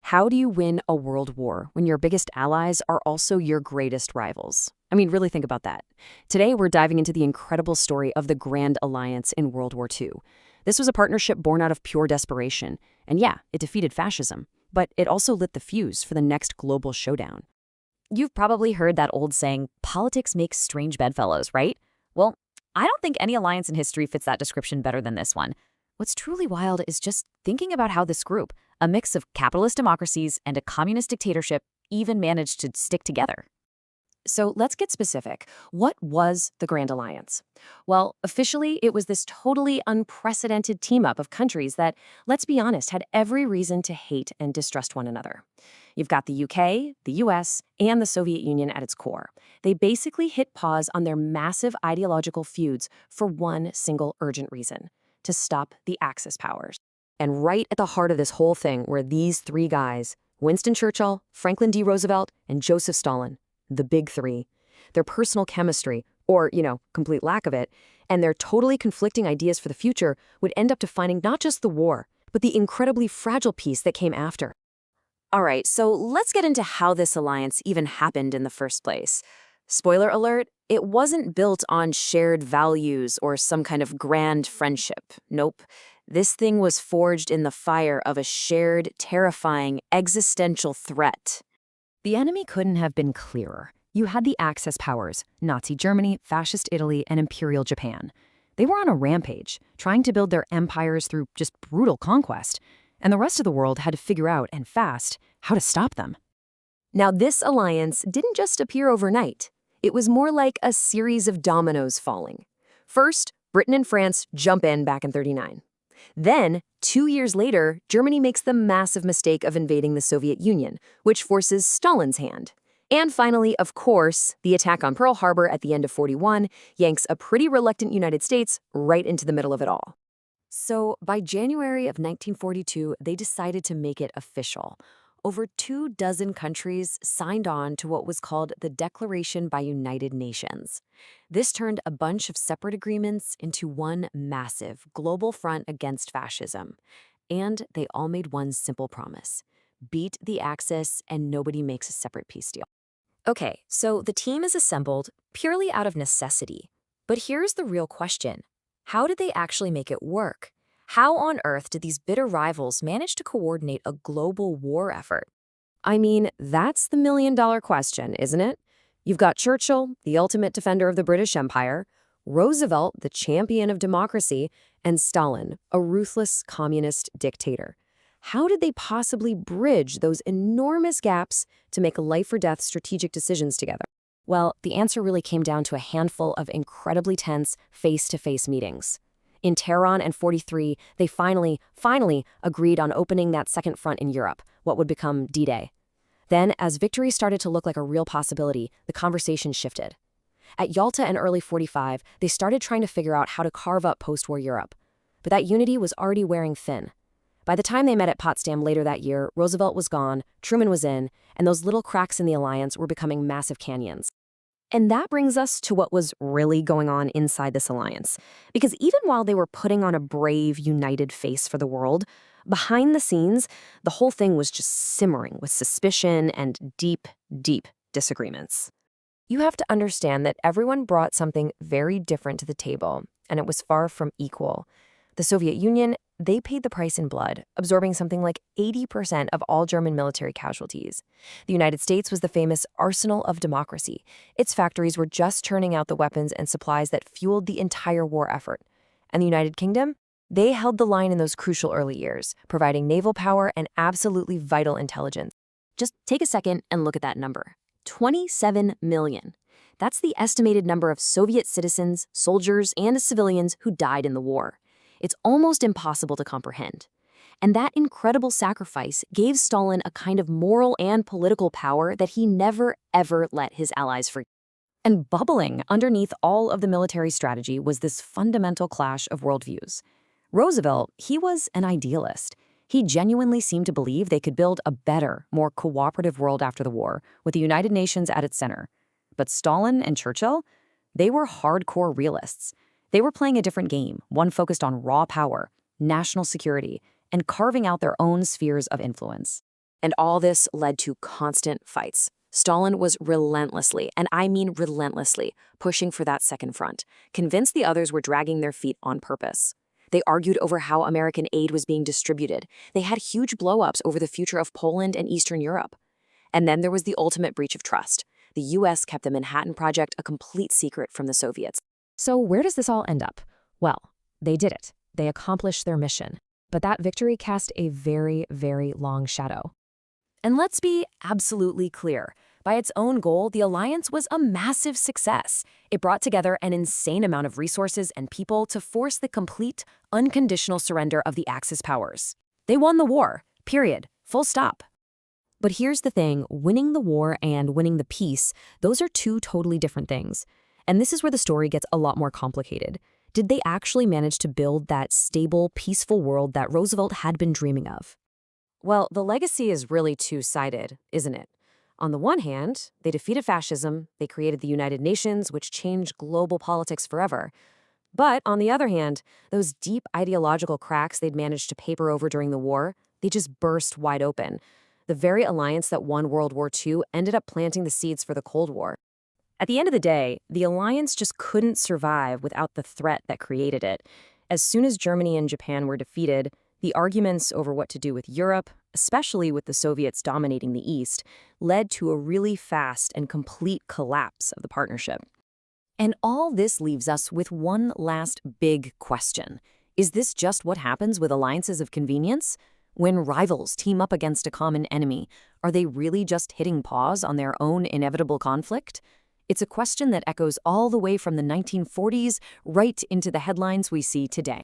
How do you win a world war when your biggest allies are also your greatest rivals? I mean, really think about that. Today, we're diving into the incredible story of the Grand Alliance in World War II. This was a partnership born out of pure desperation. And yeah, it defeated fascism, but it also lit the fuse for the next global showdown. You've probably heard that old saying, politics makes strange bedfellows, right? Well, I don't think any alliance in history fits that description better than this one. What's truly wild is just thinking about how this group, a mix of capitalist democracies and a communist dictatorship, even managed to stick together. So let's get specific. What was the Grand Alliance? Well, officially, it was this totally unprecedented team-up of countries that, let's be honest, had every reason to hate and distrust one another. You've got the UK, the US, and the Soviet Union at its core. They basically hit pause on their massive ideological feuds for one single urgent reason: to stop the Axis powers. And right at the heart of this whole thing were these three guys: Winston Churchill, Franklin D. Roosevelt, and Joseph Stalin. The big three. Their personal chemistry, or, complete lack of it, and their totally conflicting ideas for the future would end up defining not just the war, but the incredibly fragile peace that came after. All right, so let's get into how this alliance even happened in the first place. Spoiler alert, it wasn't built on shared values or some kind of grand friendship. Nope. This thing was forged in the fire of a shared, terrifying, existential threat. The enemy couldn't have been clearer. You had the Axis powers, Nazi Germany, Fascist Italy, and Imperial Japan. They were on a rampage, trying to build their empires through just brutal conquest, and the rest of the world had to figure out, and fast, how to stop them. Now, this alliance didn't just appear overnight. It was more like a series of dominoes falling. First, Britain and France jump in back in '39. Then, 2 years later, Germany makes the massive mistake of invading the Soviet Union, which forces Stalin's hand. And finally, of course, the attack on Pearl Harbor at the end of '41 yanks a pretty reluctant United States right into the middle of it all. So, by January of 1942, they decided to make it official. Over 24 countries signed on to what was called the Declaration by United Nations. This turned a bunch of separate agreements into one massive global front against fascism. And they all made one simple promise: beat the Axis and nobody makes a separate peace deal. Okay, so the team is assembled purely out of necessity. But here's the real question. How did they actually make it work? How on earth did these bitter rivals manage to coordinate a global war effort? I mean, that's the million-dollar question, isn't it? You've got Churchill, the ultimate defender of the British Empire, Roosevelt, the champion of democracy, and Stalin, a ruthless communist dictator. How did they possibly bridge those enormous gaps to make life-or-death strategic decisions together? Well, the answer really came down to a handful of incredibly tense face-to-face meetings. In Tehran and '43, they finally agreed on opening that second front in Europe, what would become D-Day. Then, as victory started to look like a real possibility, the conversation shifted. At Yalta in early '45, they started trying to figure out how to carve up post-war Europe. But that unity was already wearing thin. By the time they met at Potsdam later that year, Roosevelt was gone, Truman was in, and those little cracks in the alliance were becoming massive canyons. And that brings us to what was really going on inside this alliance. Because even while they were putting on a brave, united face for the world, behind the scenes, the whole thing was just simmering with suspicion and deep, deep disagreements. You have to understand that everyone brought something very different to the table, and it was far from equal. The Soviet Union, they paid the price in blood, absorbing something like 80% of all German military casualties. The United States was the famous arsenal of democracy. Its factories were just churning out the weapons and supplies that fueled the entire war effort. And the United Kingdom? They held the line in those crucial early years, providing naval power and absolutely vital intelligence. Just take a second and look at that number. 27 million. That's the estimated number of Soviet citizens, soldiers, and civilians who died in the war. It's almost impossible to comprehend. And that incredible sacrifice gave Stalin a kind of moral and political power that he never, ever let his allies forget. And bubbling underneath all of the military strategy was this fundamental clash of worldviews. Roosevelt, he was an idealist. He genuinely seemed to believe they could build a better, more cooperative world after the war, with the United Nations at its center. But Stalin and Churchill, they were hardcore realists. They were playing a different game, one focused on raw power, national security, and carving out their own spheres of influence. And all this led to constant fights. Stalin was relentlessly, and I mean relentlessly, pushing for that second front, convinced the others were dragging their feet on purpose. They argued over how American aid was being distributed. They had huge blow-ups over the future of Poland and Eastern Europe. And then there was the ultimate breach of trust. The U.S. kept the Manhattan Project a complete secret from the Soviets. So where does this all end up? Well, they did it. They accomplished their mission. But that victory cast a very, very long shadow. And let's be absolutely clear. By its own goal, the alliance was a massive success. It brought together an insane amount of resources and people to force the complete, unconditional surrender of the Axis powers. They won the war, period, full stop. But here's the thing, winning the war and winning the peace, those are two totally different things. And this is where the story gets a lot more complicated. Did they actually manage to build that stable, peaceful world that Roosevelt had been dreaming of? Well, the legacy is really two-sided, isn't it? On the one hand, they defeated fascism, they created the United Nations, which changed global politics forever. But on the other hand, those deep ideological cracks they'd managed to paper over during the war, they just burst wide open. The very alliance that won World War II ended up planting the seeds for the Cold War. At the end of the day, the alliance just couldn't survive without the threat that created it. As soon as Germany and Japan were defeated, the arguments over what to do with Europe, especially with the Soviets dominating the East, led to a really fast and complete collapse of the partnership. And all this leaves us with one last big question. Is this just what happens with alliances of convenience? When rivals team up against a common enemy, are they really just hitting pause on their own inevitable conflict? It's a question that echoes all the way from the 1940s right into the headlines we see today.